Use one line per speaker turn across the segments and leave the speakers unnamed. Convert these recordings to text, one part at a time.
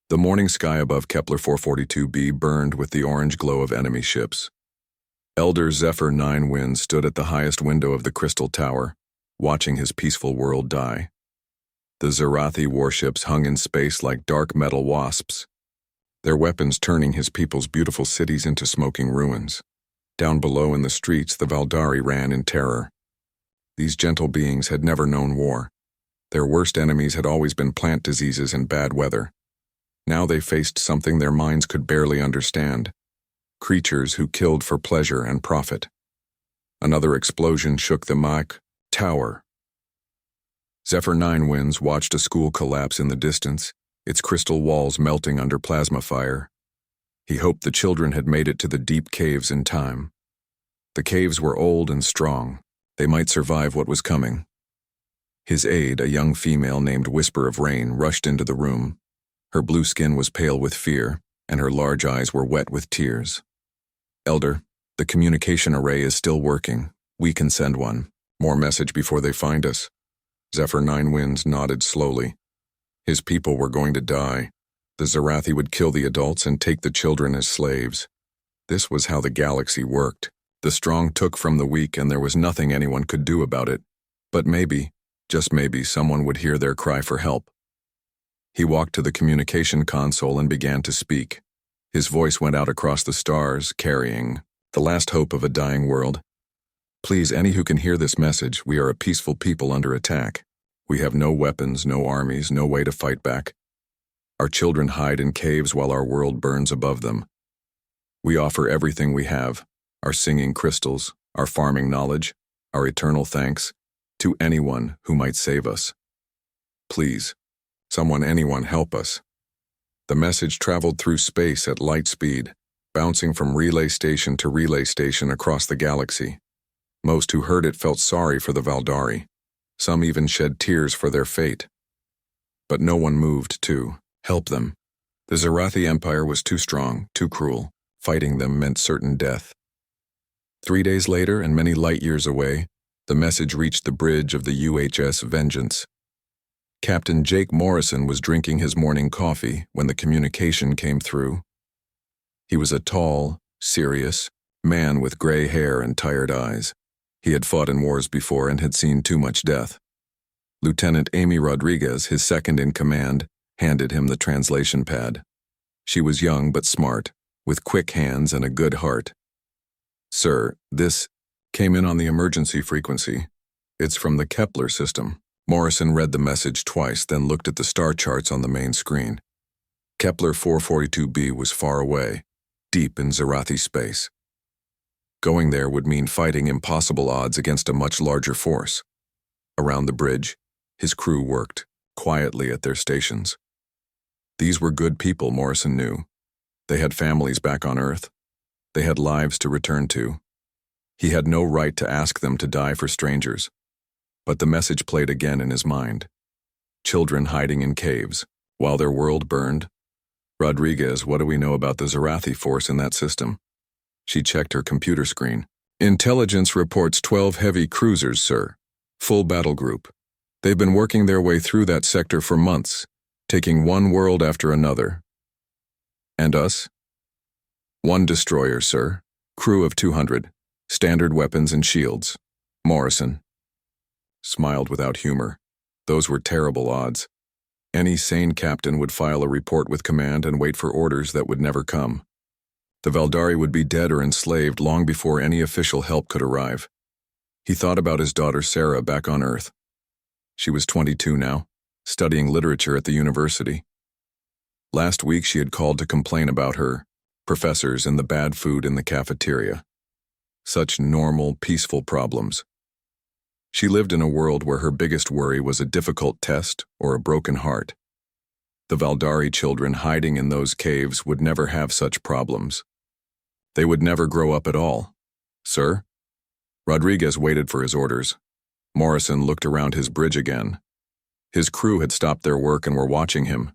The morning sky above Kepler 442b burned with the orange glow of enemy ships. Elder Zephyr 9 Wind stood at the highest window of the Crystal Tower, watching his peaceful world die. The Zarathi warships hung in space like dark metal wasps, their weapons turning his people's beautiful cities into smoking ruins. Down below in the streets, the Valdari ran in terror. These gentle beings had never known war. Their worst enemies had always been plant diseases and bad weather. Now they faced something their minds could barely understand. Creatures who killed for pleasure and profit. Another explosion shook the Mach Tower. Zephyr 9 Winds watched a school collapse in the distance, its crystal walls melting under plasma fire. He hoped the children had made it to the deep caves in time. The caves were old and strong. They might survive what was coming. His aide, a young female named Whisper of Rain, rushed into the room. Her blue skin was pale with fear, and her large eyes were wet with tears. Elder, the communication array is still working. We can send one. More message before they find us. Zephyr 9 Winds nodded slowly. His people were going to die. The Zarathi would kill the adults and take the children as slaves. This was how the galaxy worked. The strong took from the weak, and there was nothing anyone could do about it. But maybe, just maybe, someone would hear their cry for help. He walked to the communication console and began to speak. His voice went out across the stars, carrying the last hope of a dying world. Please, any who can hear this message, we are a peaceful people under attack. We have no weapons, no armies, no way to fight back. Our children hide in caves while our world burns above them. We offer everything we have, our singing crystals, our farming knowledge, our eternal thanks, to anyone who might save us. Please, someone, anyone, help us. The message traveled through space at light speed, bouncing from relay station to relay station across the galaxy. Most who heard it felt sorry for the Valdari. Some even shed tears for their fate. But no one moved to help them. The Zarathi Empire was too strong, too cruel. Fighting them meant certain death. 3 days later, and many light years away, the message reached the bridge of the UHS Vengeance. Captain Jake Morrison was drinking his morning coffee when the communication came through. He was a tall, serious man with gray hair and tired eyes. He had fought in wars before and had seen too much death. Lieutenant Amy Rodriguez, his second in command, handed him the translation pad. She was young but smart, with quick hands and a good heart. Sir, this came in on the emergency frequency. It's from the Kepler system. Morrison read the message twice, then looked at the star charts on the main screen. Kepler 442b was far away, deep in Zarathi space. Going there would mean fighting impossible odds against a much larger force. Around the bridge, his crew worked, quietly at their stations. These were good people, Morrison knew. They had families back on Earth. They had lives to return to. He had no right to ask them to die for strangers. But the message played again in his mind. Children hiding in caves, while their world burned. Rodriguez, what do we know about the Zarathi force in that system? She checked her computer screen. Intelligence reports 12 heavy cruisers, sir. Full battle group. They've been working their way through that sector for months, taking one world after another. And us? 1 destroyer, sir. Crew of 200. Standard weapons and shields. Morrison smiled without humor. Those were terrible odds. Any sane captain would file a report with command and wait for orders that would never come. The Valdari would be dead or enslaved long before any official help could arrive. He thought about his daughter Sarah back on Earth. She was 22 now, studying literature at the university. Last week she had called to complain about her professors and the bad food in the cafeteria. Such normal, peaceful problems. She lived in a world where her biggest worry was a difficult test or a broken heart. The Valdari children hiding in those caves would never have such problems. They would never grow up at all. Sir? Rodriguez waited for his orders. Morrison looked around his bridge again. His crew had stopped their work and were watching him.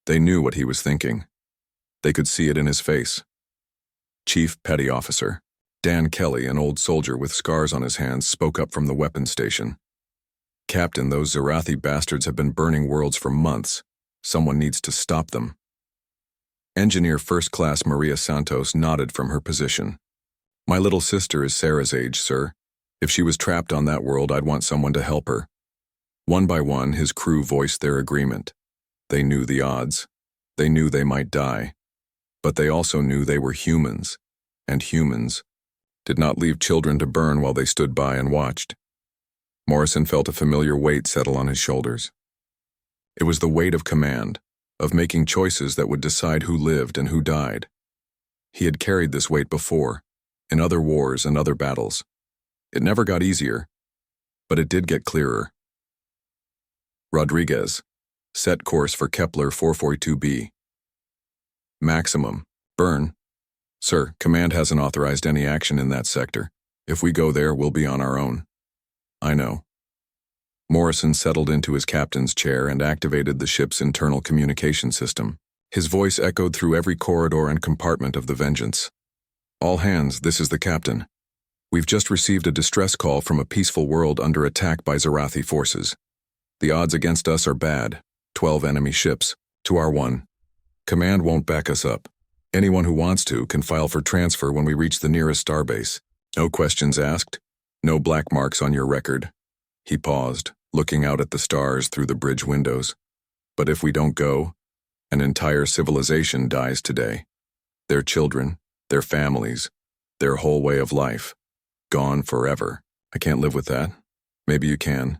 They knew what he was thinking. They could see it in his face. Chief Petty Officer Dan Kelly, an old soldier with scars on his hands, spoke up from the weapons station. Captain, those Zarathi bastards have been burning worlds for months. Someone needs to stop them. Engineer First Class Maria Santos nodded from her position. My little sister is Sarah's age, sir. If she was trapped on that world, I'd want someone to help her. One by one, his crew voiced their agreement. They knew the odds. They knew they might die. But they also knew they were humans, and humans did not leave children to burn while they stood by and watched. Morrison felt a familiar weight settle on his shoulders. It was the weight of command, of making choices that would decide who lived and who died. He had carried this weight before, in other wars and other battles. It never got easier, but it did get clearer. Rodriguez, set course for Kepler 442b. Maximum, burn. Sir, command hasn't authorized any action in that sector. If we go there, we'll be on our own. I know. Morrison settled into his captain's chair and activated the ship's internal communication system. His voice echoed through every corridor and compartment of the Vengeance. All hands, this is the captain. We've just received a distress call from a peaceful world under attack by Zarathi forces. The odds against us are bad. 12 enemy ships, to our 1. Command won't back us up. Anyone who wants to can file for transfer when we reach the nearest starbase. No questions asked. No black marks on your record. He paused, looking out at the stars through the bridge windows. But if we don't go, an entire civilization dies today. Their children, their families, their whole way of life. Gone forever. I can't live with that. Maybe you can.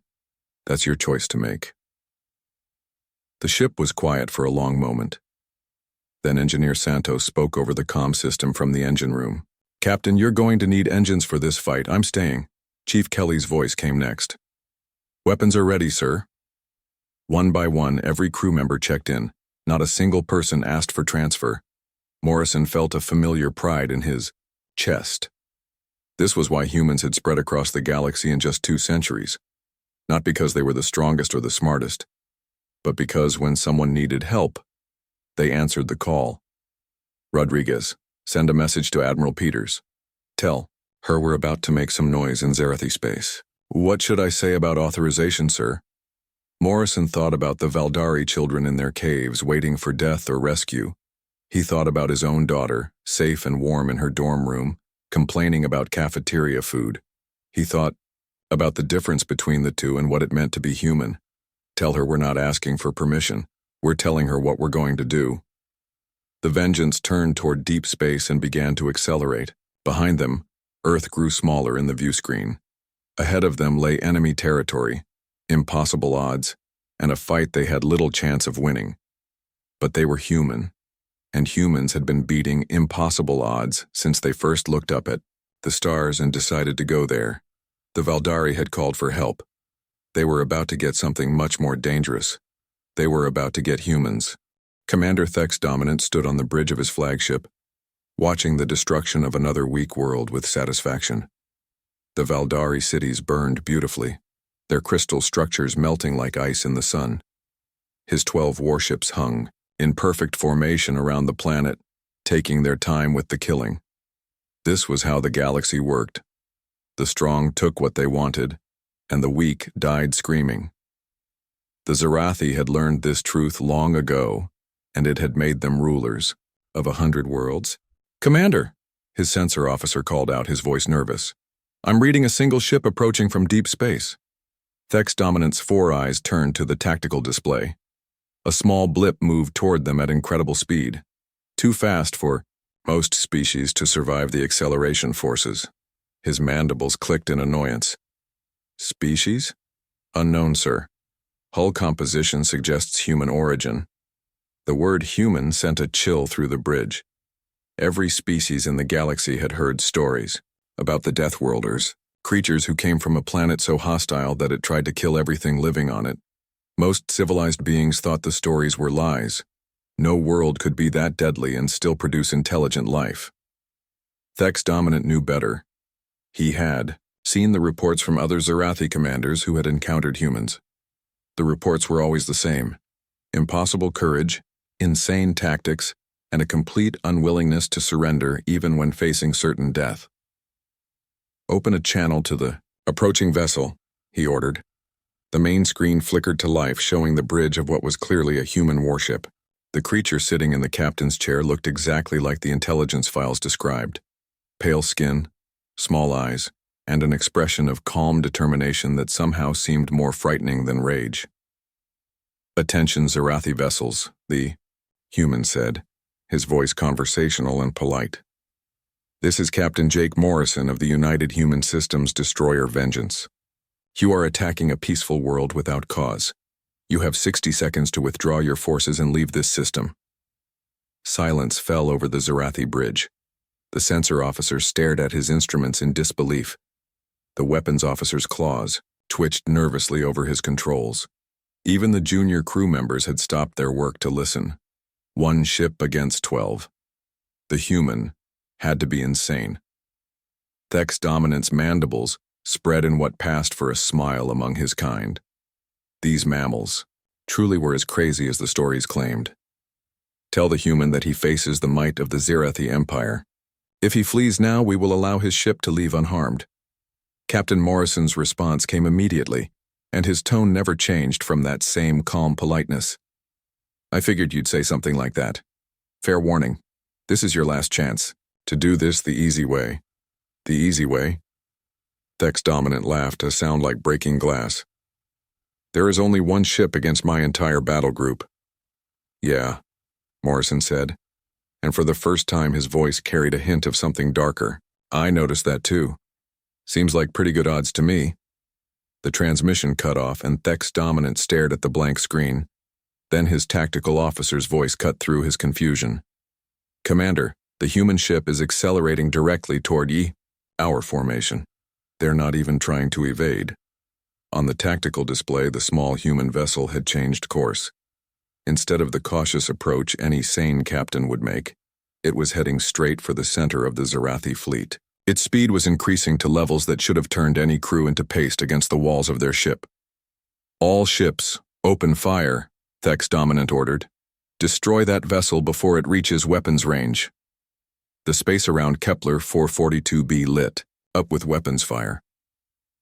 That's your choice to make. The ship was quiet for a long moment. Then Engineer Santos spoke over the comm system from the engine room. Captain, you're going to need engines for this fight. I'm staying. Chief Kelly's voice came next. Weapons are ready, sir. One by one, every crew member checked in. Not a single person asked for transfer. Morrison felt a familiar pride in his chest. This was why humans had spread across the galaxy in just 2 centuries. Not because they were the strongest or the smartest, but because when someone needed help, they answered the call. Rodriguez, send a message to Admiral Peters. Tell her we're about to make some noise in Zarathi space. What should I say about authorization, sir? Morrison thought about the Valdari children in their caves waiting for death or rescue. He thought about his own daughter, safe and warm in her dorm room, complaining about cafeteria food. He thought about the difference between the two and what it meant to be human. Tell her we're not asking for permission. We're telling her what we're going to do. The Vengeance turned toward deep space and began to accelerate. Behind them, Earth grew smaller in the view screen. Ahead of them lay enemy territory, impossible odds, and a fight they had little chance of winning. But they were human, and humans had been beating impossible odds since they first looked up at the stars and decided to go there. The Valdari had called for help. They were about to get something much more dangerous. They were about to get humans. Commander Thex Dominant stood on the bridge of his flagship, watching the destruction of another weak world with satisfaction. The Valdari cities burned beautifully, their crystal structures melting like ice in the sun. His 12 warships hung, in perfect formation around the planet, taking their time with the killing. This was how the galaxy worked. The strong took what they wanted, and the weak died screaming. The Zarathi had learned this truth long ago, and it had made them rulers of 100 worlds. Commander, his sensor officer called out, his voice nervous. I'm reading a single ship approaching from deep space. Thex Dominant's 4 eyes turned to the tactical display. A small blip moved toward them at incredible speed, too fast for most species to survive the acceleration forces. His mandibles clicked in annoyance. Species? Unknown, sir. Hull composition suggests human origin. The word human sent a chill through the bridge. Every species in the galaxy had heard stories about the Deathworlders, creatures who came from a planet so hostile that it tried to kill everything living on it. Most civilized beings thought the stories were lies. No world could be that deadly and still produce intelligent life. Thex Dominant knew better. He had seen the reports from other Zarathi commanders who had encountered humans. The reports were always the same: impossible courage, insane tactics, and a complete unwillingness to surrender even when facing certain death. Open a channel to the approaching vessel, he ordered. The main screen flickered to life, showing the bridge of what was clearly a human warship. The creature sitting in the captain's chair looked exactly like the intelligence files described. Pale skin, small eyes, and an expression of calm determination that somehow seemed more frightening than rage. "Attention, Zarathi vessels," the human said, his voice conversational and polite. "This is Captain Jake Morrison of the United Human Systems destroyer Vengeance. You are attacking a peaceful world without cause. You have 60 seconds to withdraw your forces and leave this system." Silence fell over the Zarathi bridge. The sensor officer stared at his instruments in disbelief. The weapons officer's claws twitched nervously over his controls. Even the junior crew members had stopped their work to listen. 1 ship against 12. The human had to be insane. Thek's dominant's mandibles spread in what passed for a smile among his kind. These mammals truly were as crazy as the stories claimed. Tell the human that he faces the might of the Zarathi Empire. If he flees now, we will allow his ship to leave unharmed. Captain Morrison's response came immediately, and his tone never changed from that same calm politeness. "I figured you'd say something like that. Fair warning, this is your last chance to do this the easy way." "The easy way?" Thek's dominant laughed, a sound like breaking glass. "There is only 1 ship against my entire battle group." "Yeah," Morrison said, and for the first time his voice carried a hint of something darker. "I noticed that too. Seems like pretty good odds to me." The transmission cut off and Thek's dominant stared at the blank screen. Then his tactical officer's voice cut through his confusion. "Commander, the human ship is accelerating directly toward our formation. They're not even trying to evade." On the tactical display, the small human vessel had changed course. Instead of the cautious approach any sane captain would make, it was heading straight for the center of the Zarathi fleet. Its speed was increasing to levels that should have turned any crew into paste against the walls of their ship. "All ships, open fire," Thek's dominant ordered. "Destroy that vessel before it reaches weapons range." The space around Kepler 442b lit up with weapons fire.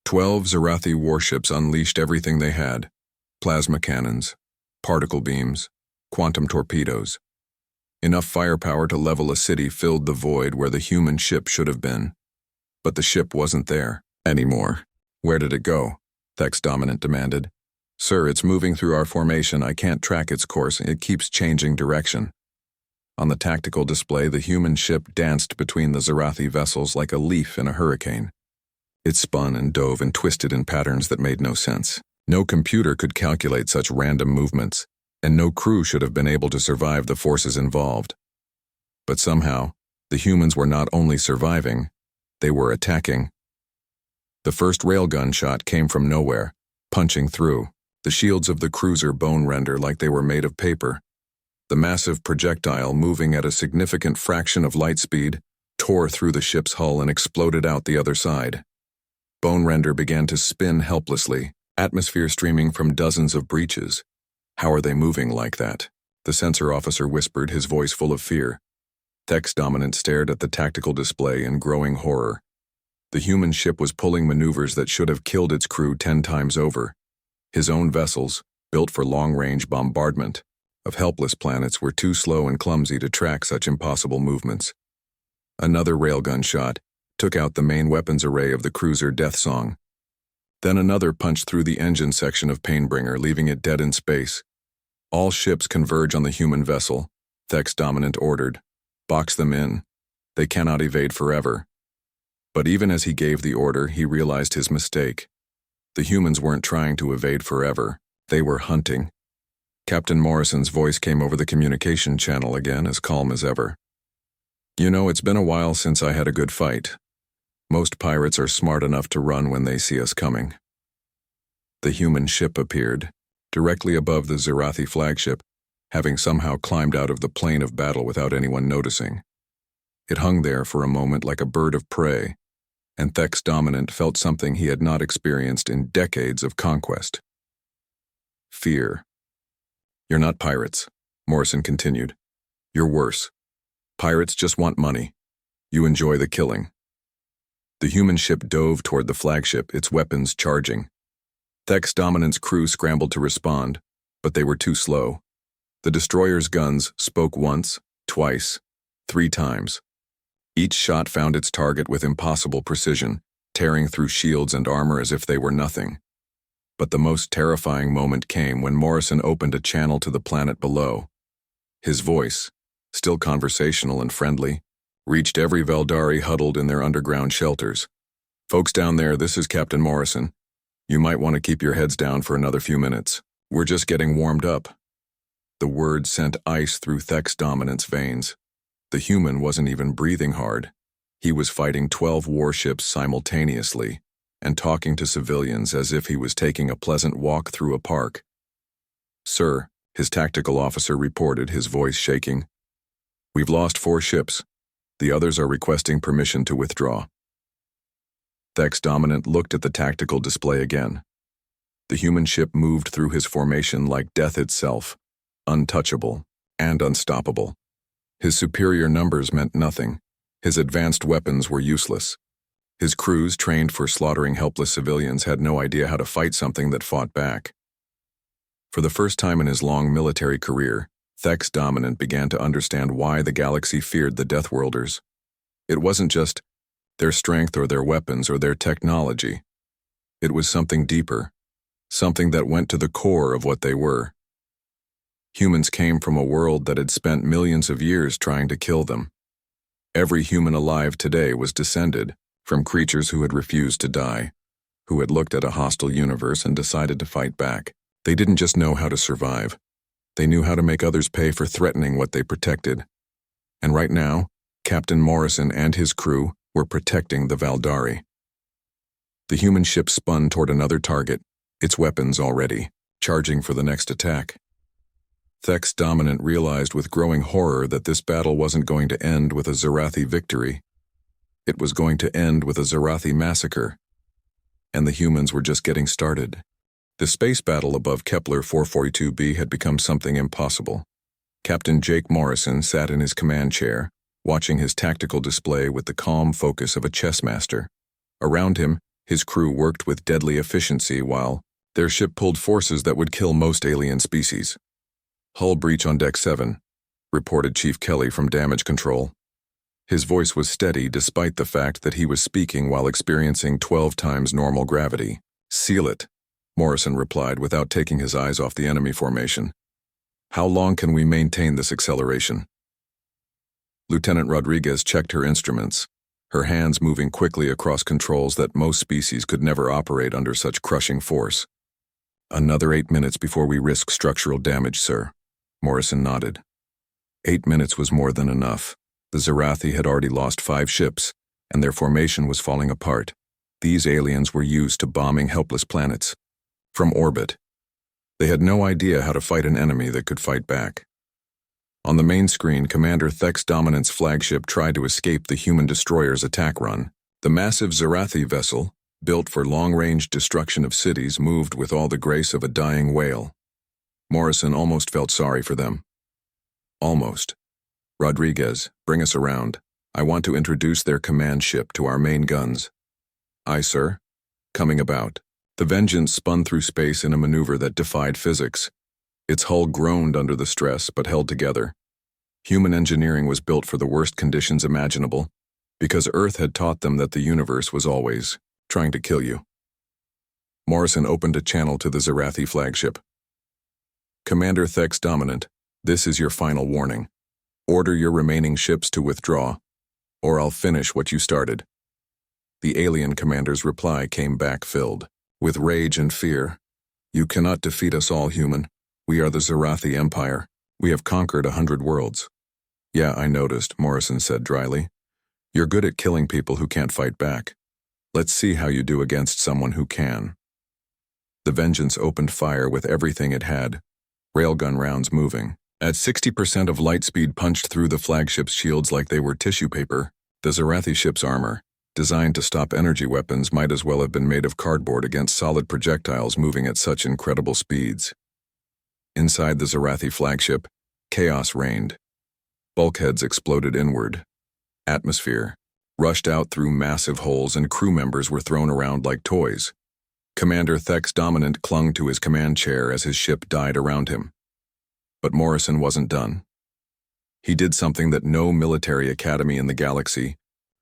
12 Zarathi warships unleashed everything they had: plasma cannons, particle beams, quantum torpedoes. Enough firepower to level a city filled the void where the human ship should have been. But the ship wasn't there anymore. "Where did it go?" Thek's dominant demanded. "Sir, it's moving through our formation. I can't track its course. It keeps changing direction." On the tactical display, the human ship danced between the Zarathi vessels like a leaf in a hurricane. It spun and dove and twisted in patterns that made no sense. No computer could calculate such random movements, and no crew should have been able to survive the forces involved. But somehow, the humans were not only surviving, they were attacking. The first railgun shot came from nowhere, punching through. The shields of the cruiser bone render like they were made of paper. The massive projectile, moving at a significant fraction of light speed, tore through the ship's hull and exploded out the other side. Bone render began to spin helplessly, atmosphere streaming from dozens of breaches. "How are they moving like that?" the sensor officer whispered, his voice full of fear. Thek's dominant stared at the tactical display in growing horror. The human ship was pulling maneuvers that should have killed its crew 10 times over. His own vessels, built for long-range bombardment of helpless planets, were too slow and clumsy to track such impossible movements. Another railgun shot took out the main weapons array of the cruiser Death Song. Then another punched through the engine section of Painbringer, leaving it dead in space. "All ships converge on the human vessel," Thek's dominant ordered. "Box them in. They cannot evade forever." But even as he gave the order, he realized his mistake. The humans weren't trying to evade forever. They were hunting. Captain Morrison's voice came over the communication channel again, as calm as ever. "You know, it's been a while since I had a good fight. Most pirates are smart enough to run when they see us coming." The human ship appeared, directly above the Zarathi flagship, having somehow climbed out of the plane of battle without anyone noticing. It hung there for a moment like a bird of prey, and Thek's dominant felt something he had not experienced in decades of conquest. Fear. "You're not pirates," Morrison continued. "You're worse. Pirates just want money. You enjoy the killing." The human ship dove toward the flagship, its weapons charging. Thek's dominant's crew scrambled to respond, but they were too slow. The destroyer's guns spoke once, twice, 3 times. Each shot found its target with impossible precision, tearing through shields and armor as if they were nothing. But the most terrifying moment came when Morrison opened a channel to the planet below. His voice, still conversational and friendly, reached every Valdari huddled in their underground shelters. "Folks down there, this is Captain Morrison. You might want to keep your heads down for another few minutes. We're just getting warmed up." The words sent ice through Thek's Dominant's veins. The human wasn't even breathing hard. He was fighting 12 warships simultaneously and talking to civilians as if he was taking a pleasant walk through a park. "Sir," his tactical officer reported, his voice shaking. "We've lost 4 ships. The others are requesting permission to withdraw." Thek's Dominant looked at the tactical display again. The human ship moved through his formation like death itself, untouchable and unstoppable. His superior numbers meant nothing. His advanced weapons were useless. His crews, trained for slaughtering helpless civilians, had no idea how to fight something that fought back. For the first time in his long military career, Thek's Dominant began to understand why the galaxy feared the Deathworlders. It wasn't just their strength or their weapons or their technology. It was something deeper, something that went to the core of what they were. Humans came from a world that had spent millions of years trying to kill them. Every human alive today was descended from creatures who had refused to die, who had looked at a hostile universe and decided to fight back. They didn't just know how to survive. They knew how to make others pay for threatening what they protected. And right now, Captain Morrison and his crew were protecting the Valdari. The human ship spun toward another target, its weapons already, charging for the next attack. Thek's Dominant realized with growing horror that this battle wasn't going to end with a Zarathi victory. It was going to end with a Zarathi massacre. And the humans were just getting started. The space battle above Kepler 442b had become something impossible. Captain Jake Morrison sat in his command chair, watching his tactical display with the calm focus of a chess master. Around him, his crew worked with deadly efficiency while their ship pulled forces that would kill most alien species. "Hull breach on Deck 7, reported Chief Kelly from Damage Control. His voice was steady despite the fact that he was speaking while experiencing 12 times normal gravity. "Seal it," Morrison replied without taking his eyes off the enemy formation. "How long can we maintain this acceleration?" Lieutenant Rodriguez checked her instruments, her hands moving quickly across controls that most species could never operate under such crushing force. "Another 8 minutes before we risk structural damage, sir," Morrison nodded. 8 minutes was more than enough. The Zarathi had already lost 5 ships, and their formation was falling apart. These aliens were used to bombing helpless planets. From orbit. They had no idea how to fight an enemy that could fight back. On the main screen, Commander Thek's Dominant's flagship tried to escape the human destroyer's attack run. The massive Zarathi vessel, built for long-range destruction of cities, moved with all the grace of a dying whale. Morrison almost felt sorry for them. Almost. "Rodriguez, bring us around. I want to introduce their command ship to our main guns." "Aye, sir." Coming about. The Vengeance spun through space in a maneuver that defied physics. Its hull groaned under the stress but held together. Human engineering was built for the worst conditions imaginable, because Earth had taught them that the universe was always trying to kill you. Morrison opened a channel to the Zarathi flagship. "Commander Thek's Dominant, this is your final warning. Order your remaining ships to withdraw, or I'll finish what you started." The alien commander's reply came back filled with rage and fear. "You cannot defeat us all, human. We are the Zarathi Empire. We have conquered 100 worlds." "Yeah, I noticed," Morrison said dryly. "You're good at killing people who can't fight back. Let's see how you do against someone who can." The Vengeance opened fire with everything it had, railgun rounds moving. At 60% of light speed punched through the flagship's shields like they were tissue paper. The Zarathi ship's armor, designed to stop energy weapons, might as well have been made of cardboard against solid projectiles moving at such incredible speeds. Inside the Zarathi flagship, chaos reigned. Bulkheads exploded inward. Atmosphere rushed out through massive holes and crew members were thrown around like toys. Commander Thek's Dominant clung to his command chair as his ship died around him. But Morrison wasn't done. He did something that no military academy in the galaxy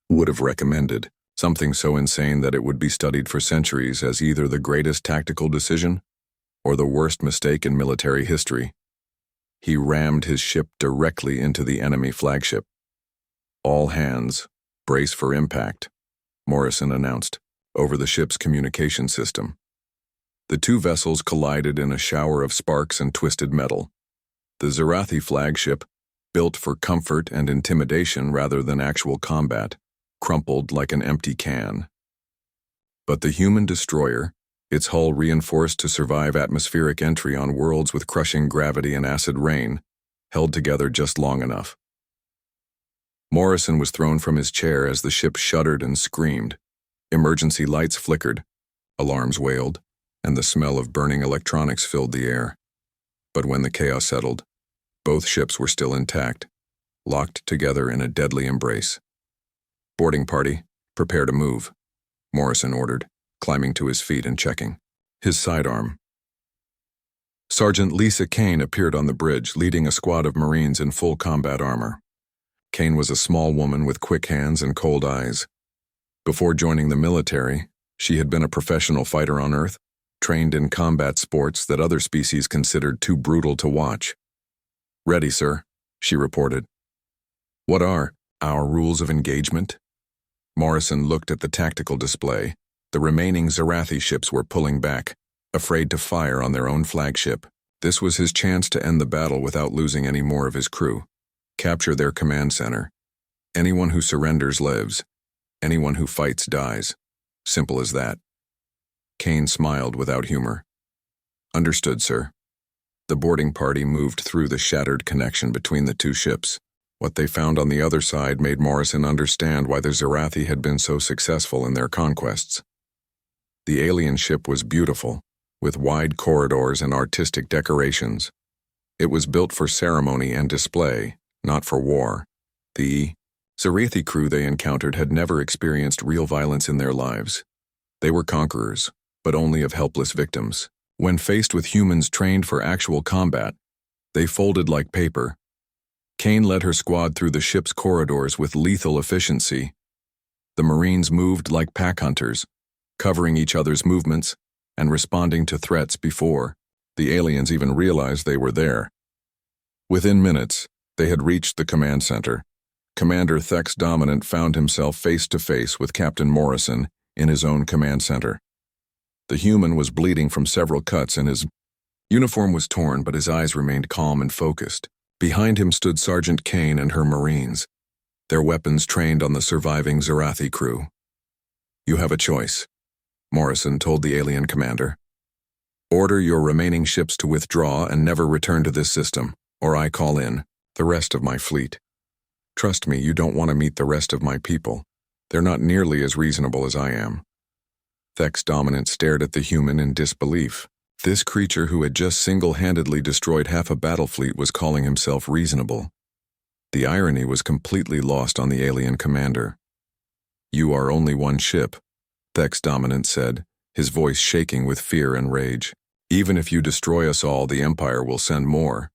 would have recommended, something so insane that it would be studied for centuries as either the greatest tactical decision or the worst mistake in military history. He rammed his ship directly into the enemy flagship. "All hands, brace for impact," Morrison announced, over the ship's communication system. The two vessels collided in a shower of sparks and twisted metal. The Zarathi flagship, built for comfort and intimidation rather than actual combat, crumpled like an empty can. But the human destroyer, its hull reinforced to survive atmospheric entry on worlds with crushing gravity and acid rain, held together just long enough. Morrison was thrown from his chair as the ship shuddered and screamed. Emergency lights flickered, alarms wailed, and the smell of burning electronics filled the air. But when the chaos settled, both ships were still intact, locked together in a deadly embrace. "Boarding party, prepare to move," Morrison ordered, climbing to his feet and checking his sidearm. Sergeant Lisa Kane appeared on the bridge, leading a squad of Marines in full combat armor. Kane was a small woman with quick hands and cold eyes. Before joining the military, she had been a professional fighter on Earth, trained in combat sports that other species considered too brutal to watch. "Ready, sir," she reported. "What are our rules of engagement?" Morrison looked at the tactical display. The remaining Zarathi ships were pulling back, afraid to fire on their own flagship. This was his chance to end the battle without losing any more of his crew. Capture their command center. Anyone who surrenders lives. Anyone who fights dies. Simple as that. Kane smiled without humor. "Understood, sir." The boarding party moved through the shattered connection between the two ships. What they found on the other side made Morrison understand why the Zarathi had been so successful in their conquests. The alien ship was beautiful, with wide corridors and artistic decorations. It was built for ceremony and display, not for war. The Zarathi crew they encountered had never experienced real violence in their lives. They were conquerors, but only of helpless victims. When faced with humans trained for actual combat, they folded like paper. Kane led her squad through the ship's corridors with lethal efficiency. The Marines moved like pack hunters, covering each other's movements and responding to threats before the aliens even realized they were there. Within minutes, they had reached the command center. Commander Thex Dominant found himself face to face with Captain Morrison in his own command center. The human was bleeding from several cuts and his uniform was torn, but his eyes remained calm and focused. Behind him stood Sergeant Kane and her Marines, their weapons trained on the surviving Zarathi crew. "You have a choice," Morrison told the alien commander. "Order your remaining ships to withdraw and never return to this system, or I call in the rest of my fleet. Trust me, you don't want to meet the rest of my people. They're not nearly as reasonable as I am." Thex Dominant stared at the human in disbelief. This creature who had just single-handedly destroyed half a battle fleet was calling himself reasonable. The irony was completely lost on the alien commander. "You are only one ship," Thex Dominant said, his voice shaking with fear and rage. "Even if you destroy us all, the Empire will send more."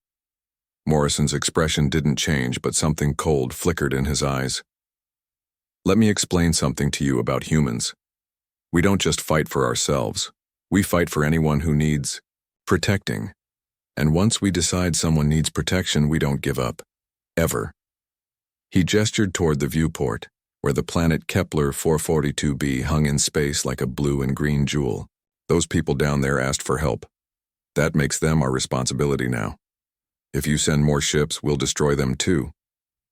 Morrison's expression didn't change, but something cold flickered in his eyes. "Let me explain something to you about humans. We don't just fight for ourselves. We fight for anyone who needs protecting. And once we decide someone needs protection, we don't give up. Ever." He gestured toward the viewport, where the planet Kepler 442b hung in space like a blue and green jewel. "Those people down there asked for help. That makes them our responsibility now. If you send more ships, we'll destroy them too.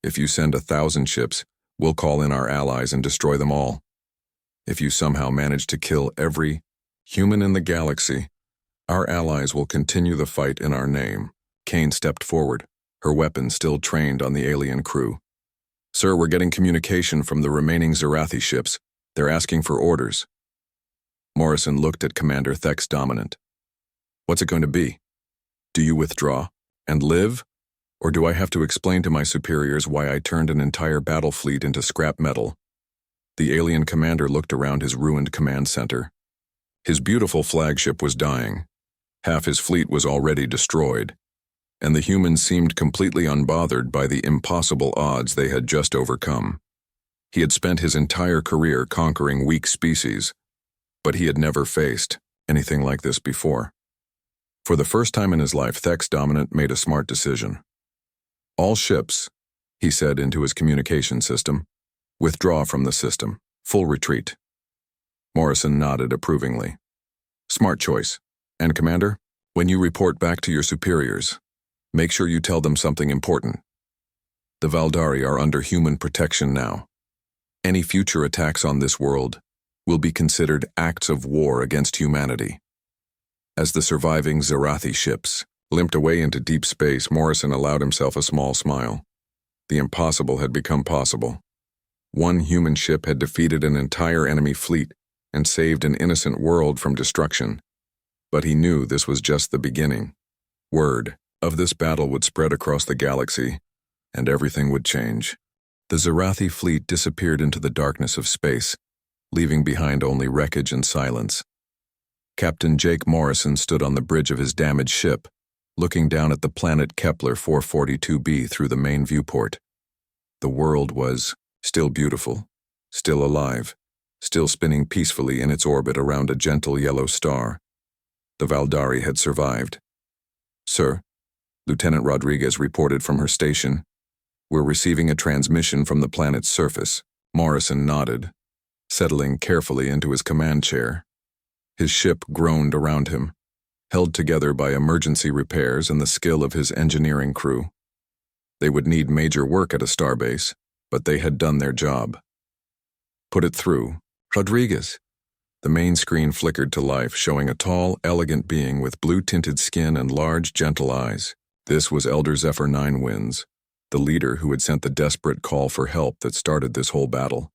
If you send 1,000 ships, we'll call in our allies and destroy them all. If you somehow manage to kill every human in the galaxy, our allies will continue the fight in our name." Kane stepped forward, her weapon still trained on the alien crew. "Sir, we're getting communication from the remaining Zarathi ships. They're asking for orders." Morrison looked at Commander Thex Dominant. "What's it going to be? Do you withdraw and live? Or do I have to explain to my superiors why I turned an entire battle fleet into scrap metal?" The alien commander looked around his ruined command center. His beautiful flagship was dying. Half his fleet was already destroyed. and the humans seemed completely unbothered by the impossible odds they had just overcome. He had spent his entire career conquering weak species, but he had never faced anything like this before. For the first time in his life, Thex Dominant made a smart decision. "All ships," he said into his communication system, "withdraw from the system. Full retreat." Morrison nodded approvingly. "Smart choice. And Commander, when you report back to your superiors, make sure you tell them something important. The Valdari are under human protection now. Any future attacks on this world will be considered acts of war against humanity." As the surviving Zarathi ships limped away into deep space, Morrison allowed himself a small smile. The impossible had become possible. One human ship had defeated an entire enemy fleet and saved an innocent world from destruction. But he knew this was just the beginning. Word of this battle would spread across the galaxy, and everything would change. The Zarathi fleet disappeared into the darkness of space, leaving behind only wreckage and silence. Captain Jake Morrison stood on the bridge of his damaged ship, looking down at the planet Kepler 442b through the main viewport. The world was still beautiful, still alive, still spinning peacefully in its orbit around a gentle yellow star. The Valdari had survived. "Sir," Lieutenant Rodriguez reported from her station, "we're receiving a transmission from the planet's surface." Morrison nodded, settling carefully into his command chair. His ship groaned around him, held together by emergency repairs and the skill of his engineering crew. They would need major work at a starbase, but they had done their job. "Put it through." "Rodriguez." The main screen flickered to life, showing a tall, elegant being with blue-tinted skin and large, gentle eyes. This was Elder Zephyr 9 Winds, the leader who had sent the desperate call for help that started this whole battle.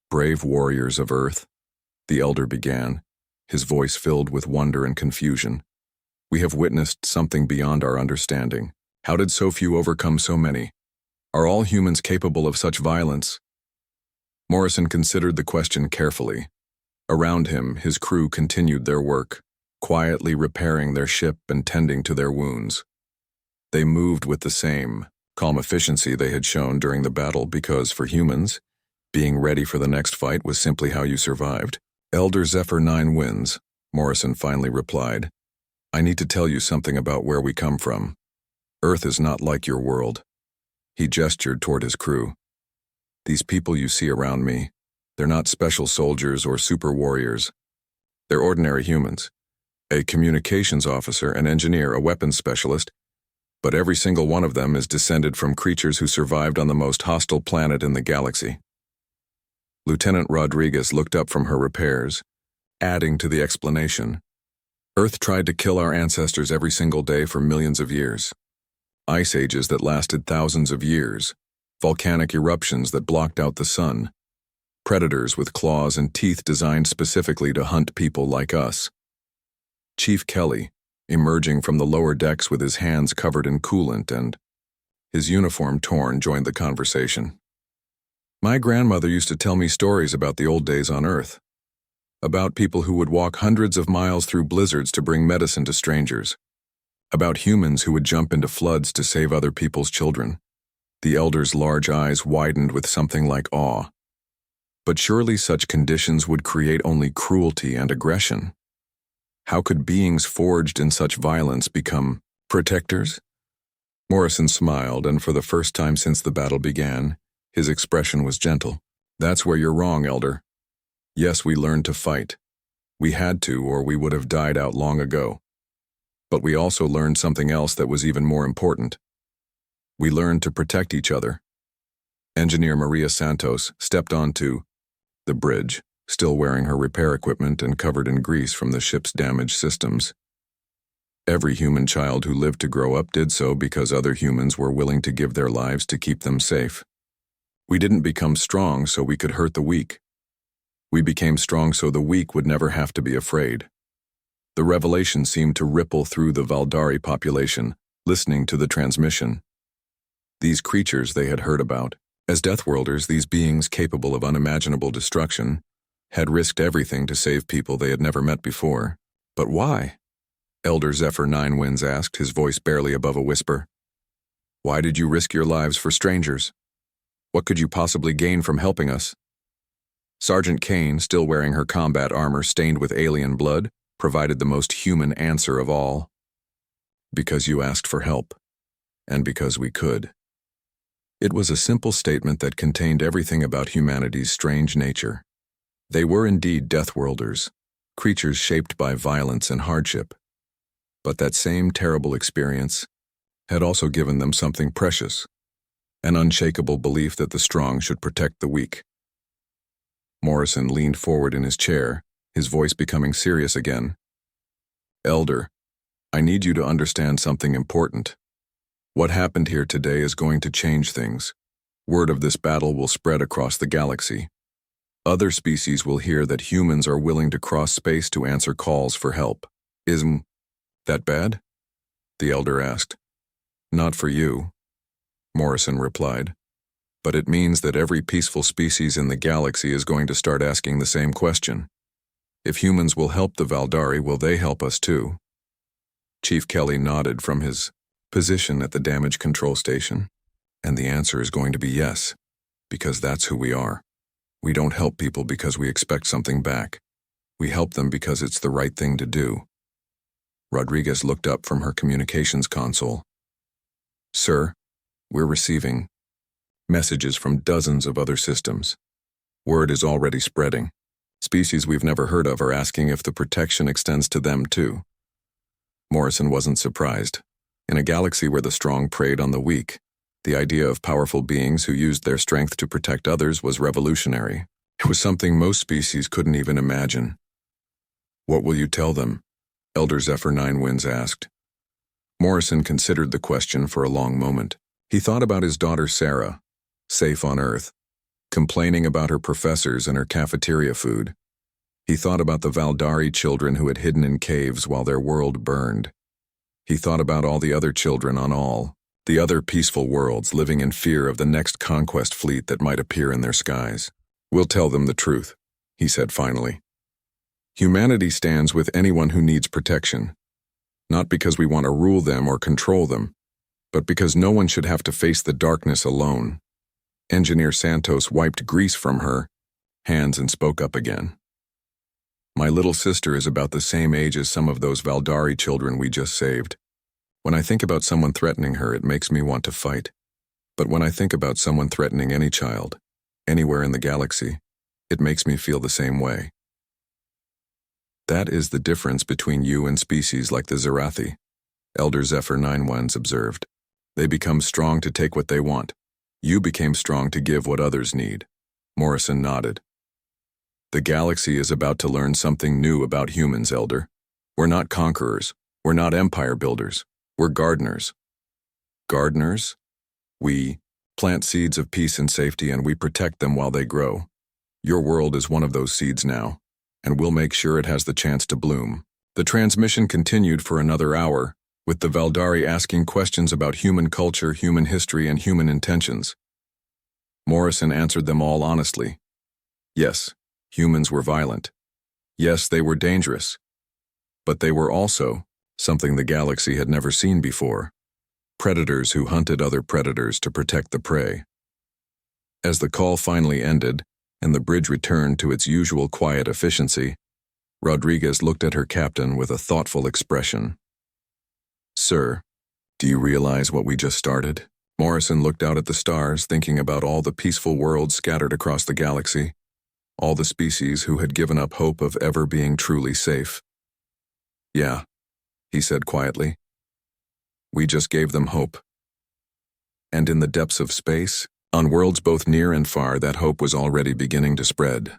"Brave warriors of Earth," the Elder began, his voice filled with wonder and confusion. "We have witnessed something beyond our understanding. How did so few overcome so many? Are all humans capable of such violence?" Morrison considered the question carefully. Around him, his crew continued their work, quietly repairing their ship and tending to their wounds. They moved with the same calm efficiency they had shown during the battle because, for humans, being ready for the next fight was simply how you survived. "Elder Zephyr 9 Winds," Morrison finally replied. "I need to tell you something about where we come from. Earth is not like your world." He gestured toward his crew. "These people you see around me, they're not special soldiers or super warriors. They're ordinary humans. A communications officer, an engineer, a weapons specialist, but every single one of them is descended from creatures who survived on the most hostile planet in the galaxy." Lieutenant Rodriguez looked up from her repairs, adding to the explanation. "Earth tried to kill our ancestors every single day for millions of years. Ice ages that lasted thousands of years, volcanic eruptions that blocked out the sun, predators with claws and teeth designed specifically to hunt people like us." Chief Kelly, emerging from the lower decks with his hands covered in coolant and his uniform torn, joined the conversation. "My grandmother used to tell me stories about the old days on Earth, about people who would walk hundreds of miles through blizzards to bring medicine to strangers, about humans who would jump into floods to save other people's children." The Elder's large eyes widened with something like awe. But surely such conditions would create only cruelty and aggression. How could beings forged in such violence become protectors? Morrison smiled, and for the first time since the battle began, his expression was gentle. "That's where you're wrong, Elder. Yes, we learned to fight. We had to, or we would have died out long ago. But we also learned something else that was even more important. We learned to protect each other." Engineer Maria Santos stepped onto the bridge, still wearing her repair equipment and covered in grease from the ship's damaged systems. Every human child who lived to grow up did so because other humans were willing to give their lives to keep them safe. We didn't become strong so we could hurt the weak. We became strong so the weak would never have to be afraid. The revelation seemed to ripple through the Valdari population, listening to the transmission. These creatures they had heard about, as Deathworlders, these beings capable of unimaginable destruction, had risked everything to save people they had never met before. But why? Elder Zephyr Nine Winds asked, his voice barely above a whisper. Why did you risk your lives for strangers? What could you possibly gain from helping us? Sergeant Kane, still wearing her combat armor stained with alien blood, provided the most human answer of all. Because you asked for help, and because we could. It was a simple statement that contained everything about humanity's strange nature. They were indeed Deathworlders, creatures shaped by violence and hardship. But that same terrible experience had also given them something precious, an unshakable belief that the strong should protect the weak. Morrison leaned forward in his chair, his voice becoming serious again. Elder, I need you to understand something important. What happened here today is going to change things. Word of this battle will spread across the galaxy. Other species will hear that humans are willing to cross space to answer calls for help. Isn't that bad? The Elder asked. Not for you, Morrison replied. But it means that every peaceful species in the galaxy is going to start asking the same question. If humans will help the Valdari, will they help us too? Chief Kelly nodded from his position at the damage control station. And the answer is going to be yes, because that's who we are. We don't help people because we expect something back. We help them because it's the right thing to do. Rodriguez looked up from her communications console. Sir, we're receiving messages from dozens of other systems. Word is already spreading. Species we've never heard of are asking if the protection extends to them too. Morrison wasn't surprised. In a galaxy where the strong preyed on the weak, the idea of powerful beings who used their strength to protect others was revolutionary. It was something most species couldn't even imagine. What will you tell them? Elder Zephyr Nine Winds asked. Morrison considered the question for a long moment. He thought about his daughter Sarah, safe on Earth, complaining about her professors and her cafeteria food. He thought about the Valdari children who had hidden in caves while their world burned. He thought about all the other children on all the other peaceful worlds living in fear of the next conquest fleet that might appear in their skies. We'll tell them the truth, he said finally. Humanity stands with anyone who needs protection, not because we want to rule them or control them, but because no one should have to face the darkness alone. Engineer Santos wiped grease from her hands and spoke up again. My little sister is about the same age as some of those Valdari children we just saved. When I think about someone threatening her, it makes me want to fight. But when I think about someone threatening any child, anywhere in the galaxy, it makes me feel the same way. That is the difference between you and species like the Zerathi, Elder Zephyr Nine Winds observed. They become strong to take what they want. You became strong to give what others need. Morrison nodded. The galaxy is about to learn something new about humans, Elder. We're not conquerors. We're not empire builders. We're gardeners. Gardeners? We plant seeds of peace and safety, and we protect them while they grow. Your world is one of those seeds now, and we'll make sure it has the chance to bloom. The transmission continued for another hour, with the Valdari asking questions about human culture, human history, and human intentions. Morrison answered them all honestly. Yes, humans were violent. Yes, they were dangerous. But they were also something the galaxy had never seen before. Predators who hunted other predators to protect the prey. As the call finally ended, and the bridge returned to its usual quiet efficiency, Rodriguez looked at her captain with a thoughtful expression. Sir, do you realize what we just started? Morrison looked out at the stars, thinking about all the peaceful worlds scattered across the galaxy, all the species who had given up hope of ever being truly safe. Yeah, he said quietly. We just gave them hope. And in the depths of space, on worlds both near and far, that hope was already beginning to spread.